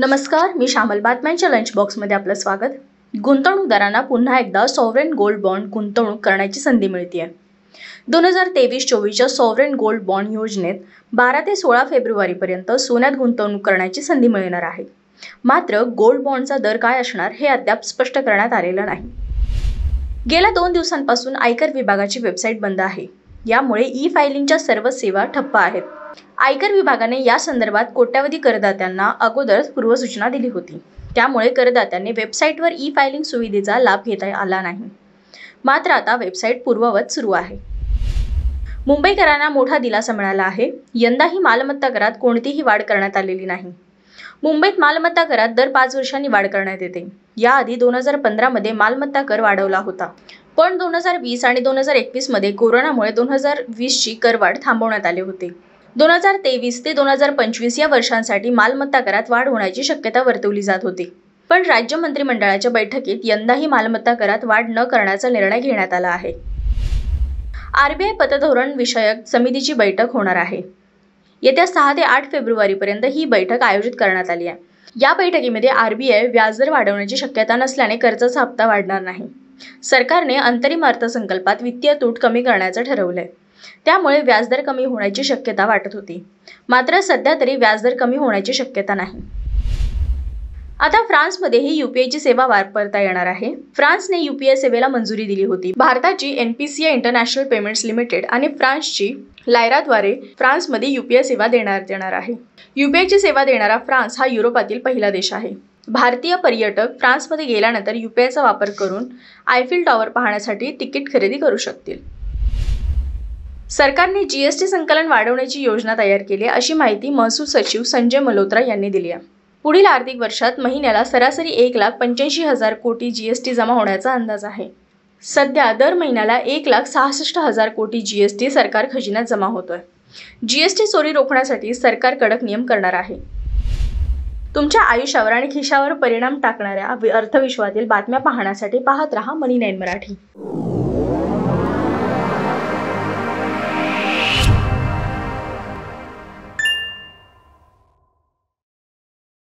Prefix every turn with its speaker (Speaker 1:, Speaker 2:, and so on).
Speaker 1: नमस्कार, मी श्यामल. बातम्यांच्या लंच बॉक्समध्ये आपलं स्वागत. गुंतवणूकदारांना पुन्हा एकदा सॉव्हरेन गोल्ड बॉन्ड गुंतवणूक करण्याची संधी मिळते. 2023-24च्या सॉव्हरेन गोल्ड बॉन्ड योजनेत 12 ते 16 फेब्रुवारीपर्यंत सोन्यात गुंतवणूक करण्याची संधी मिळणार आहे. मात्र गोल्ड बॉन्डचा दर काय असणार हे अद्याप स्पष्ट करण्यात आलेलं नाही. गेल्या 2 दिवसांपासून आयकर विभागाची वेबसाईट बंद आहे. यामुळे ई-फायलिंगच्या सर्व सेवा ठप्प आहेत. आयकर विभागाने या संदर्भात कोट्यवधी करदात्यांना अगोदरच पूर्वसूचना दिली होती. त्यामुळे करदात्यांनी वेबसाईटवर ई-फायलिंग सुविधेचा लाभ घेता आला नाही. मात्र आता वेबसाईट पूर्ववत सुरू आहे. मुंबईकरांना मोठा दिलासा मिळाला आहे. यंदाही मालमत्ता करात कोणतीही वाढ करण्यात आलेली नाही. मुंबईत मालमत्ता करात दर 5 वर्षांनी वाढ करण्यात येते. याआधी 2015 मध्ये मालमत्ता कर वाढवला होता. पण 2020 आणि 2021 मध्ये कोरोनामुळे 2020ची करवाढ थांबवण्यात आले होते. 2023 ते 2025 या वर्षांसाठी मालमत्ता करात वाढ होण्याची शक्यता वर्तवली जात होती. पण राज्य मंत्रिमंडळाच्या बैठकीत यंदाही मालमत्ता करात वाढ न करण्याचा निर्णय घेण्यात आला आहे. आरबीआय पतधोरण विषयक समितीची बैठक होणार आहे. येत्या 6 ते 8 फेब्रुवारीपर्यंत ही बैठक आयोजित करण्यात आली आहे. या बैठकीमध्ये आरबीआय व्याजदर वाढवण्याची शक्यता नसल्याने कर्जाचा हप्ता वाढणार नाही. सरकारने अंतरिम अर्थसंकल्पात वित्तीय तूट कमी करण्याचं ठरवलंय. त्यामुळे व्याजदर कमी होण्याची शक्यता वाटत होती. मात्र सध्या तरी व्याजदर कमी होण्याची शक्यता नाही. आता फ्रान्समध्येही यूपीआयची सेवा वापरता येणार आहे. फ्रान्सने यूपीआय सेवेला मंजुरी दिली होती. भारताची एनपीसीआय इंटरनॅशनल पेमेंट्स लिमिटेड आणि फ्रान्सची लायराद्वारे फ्रान्समध्ये यूपीआय सेवा देण्यात येणार आहे. यूपीआयची सेवा देणारा फ्रान्स हा युरोपातील पहिला देश आहे. भारतीय पर्यटक फ्रान्समध्ये गेल्यानंतर यूपीआयचा वापर करून आयफेल टॉवर पाहण्यासाठी तिकीट खरेदी करू शकतील. सरकारने जीएसटी संकलन वाढवण्याची योजना तयार केली आहे, अशी माहिती महसूल सचिव संजय मल्होत्रा यांनी दिली आहे. पुढील आर्थिक वर्षात महिन्याला सरासरी 1,85,000 कोटी जीएसटी जमा होण्याचा अंदाज आहे. सध्या दर महिन्याला 1,66,000 कोटी जीएसटी सरकार खजिन्यात जमा होतोय. जीएसटी चोरी रोखण्यासाठी सरकार कडक नियम करणार आहे. तुमच्या आयुष्यावर आणि खिशावर परिणाम टाकणाऱ्या अर्थविश्वातील बातम्या पाहण्यासाठी पाहत रहा मनी 9 मराठी.